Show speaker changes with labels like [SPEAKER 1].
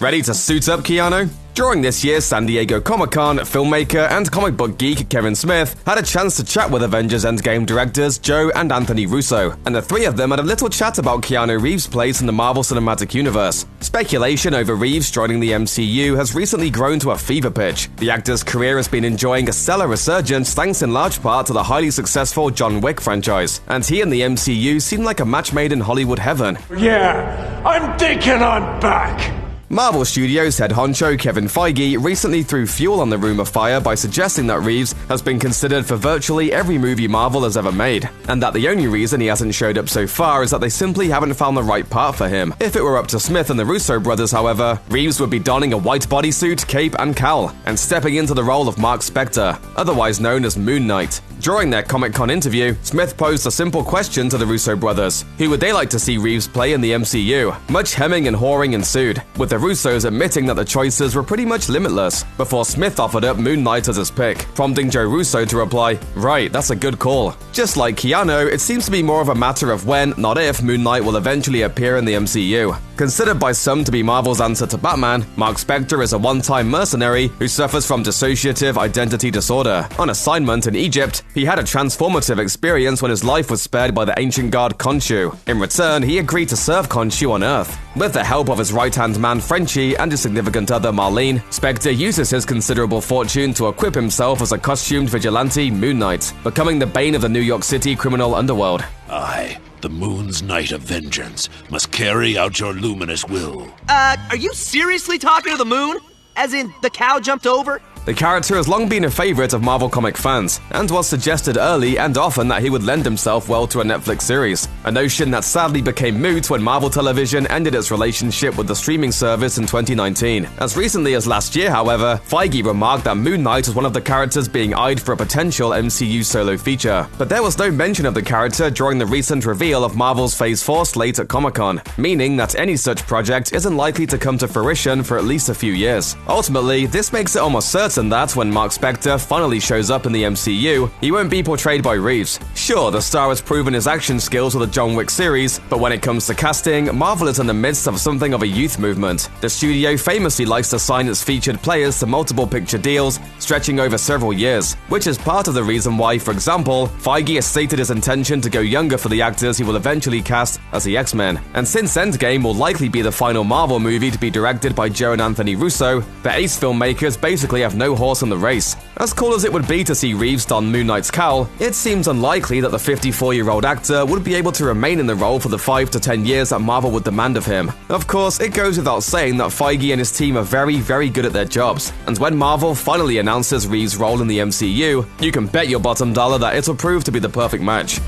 [SPEAKER 1] Ready to suit up, Keanu? During this year's San Diego Comic-Con, filmmaker and comic book geek Kevin Smith had a chance to chat with Avengers Endgame directors Joe and Anthony Russo, and the three of them had a little chat about Keanu Reeves' place in the Marvel Cinematic Universe. Speculation over Reeves joining the MCU has recently grown to a fever pitch. The actor's career has been enjoying a stellar resurgence thanks in large part to the highly successful John Wick franchise, and he and the MCU seem like a match made in Hollywood heaven.
[SPEAKER 2] Yeah, I'm thinking I'm back!
[SPEAKER 1] Marvel Studios head honcho Kevin Feige recently threw fuel on the rumor fire by suggesting that Reeves has been considered for virtually every movie Marvel has ever made, and that the only reason he hasn't showed up so far is that they simply haven't found the right part for him. If it were up to Smith and the Russo brothers, however, Reeves would be donning a white bodysuit, cape, and cowl, and stepping into the role of Mark Spector, otherwise known as Moon Knight. During their Comic-Con interview, Smith posed a simple question to the Russo brothers. Who would they like to see Reeves play in the MCU? Much hemming and hawing ensued, with the Russos admitting that the choices were pretty much limitless, before Smith offered up Moon Knight as his pick, prompting Joe Russo to reply, "Right, that's a good call." Just like Keanu, it seems to be more of a matter of when, not if, Moon Knight will eventually appear in the MCU. Considered by some to be Marvel's answer to Batman, Mark Spector is a one-time mercenary who suffers from dissociative identity disorder. On assignment in Egypt, he had a transformative experience when his life was spared by the ancient god Khonshu. In return, he agreed to serve Khonshu on Earth. With the help of his right-hand man Frenchie and his significant other Marlene, Spector uses his considerable fortune to equip himself as a costumed vigilante, Moon Knight, becoming the bane of the New York City criminal underworld.
[SPEAKER 3] I, the Moon's Knight of Vengeance, must carry out your luminous will.
[SPEAKER 4] Are you seriously talking to the moon? As in, the cow jumped over?
[SPEAKER 1] The character has long been a favorite of Marvel comic fans, and was suggested early and often that he would lend himself well to a Netflix series, a notion that sadly became moot when Marvel Television ended its relationship with the streaming service in 2019. As recently as last year, however, Feige remarked that Moon Knight was one of the characters being eyed for a potential MCU solo feature, but there was no mention of the character during the recent reveal of Marvel's Phase 4 slate at Comic-Con, meaning that any such project isn't likely to come to fruition for at least a few years. Ultimately, this makes it almost certain that when Mark Spector finally shows up in the MCU, he won't be portrayed by Reeves. Sure, the star has proven his action skills with the John Wick series, but when it comes to casting, Marvel is in the midst of something of a youth movement. The studio famously likes to sign its featured players to multiple picture deals, stretching over several years, which is part of the reason why, for example, Feige has stated his intention to go younger for the actors he will eventually cast as the X-Men. And since Endgame will likely be the final Marvel movie to be directed by Joe and Anthony Russo, the ace filmmakers basically have no horse in the race. As cool as it would be to see Reeves don Moon Knight's cowl, it seems unlikely that the 54-year-old actor would be able to remain in the role for the 5 to 10 years that Marvel would demand of him. Of course, it goes without saying that Feige and his team are very, very good at their jobs, and when Marvel finally announces Reeves' role in the MCU, you can bet your bottom dollar that it'll prove to be the perfect match.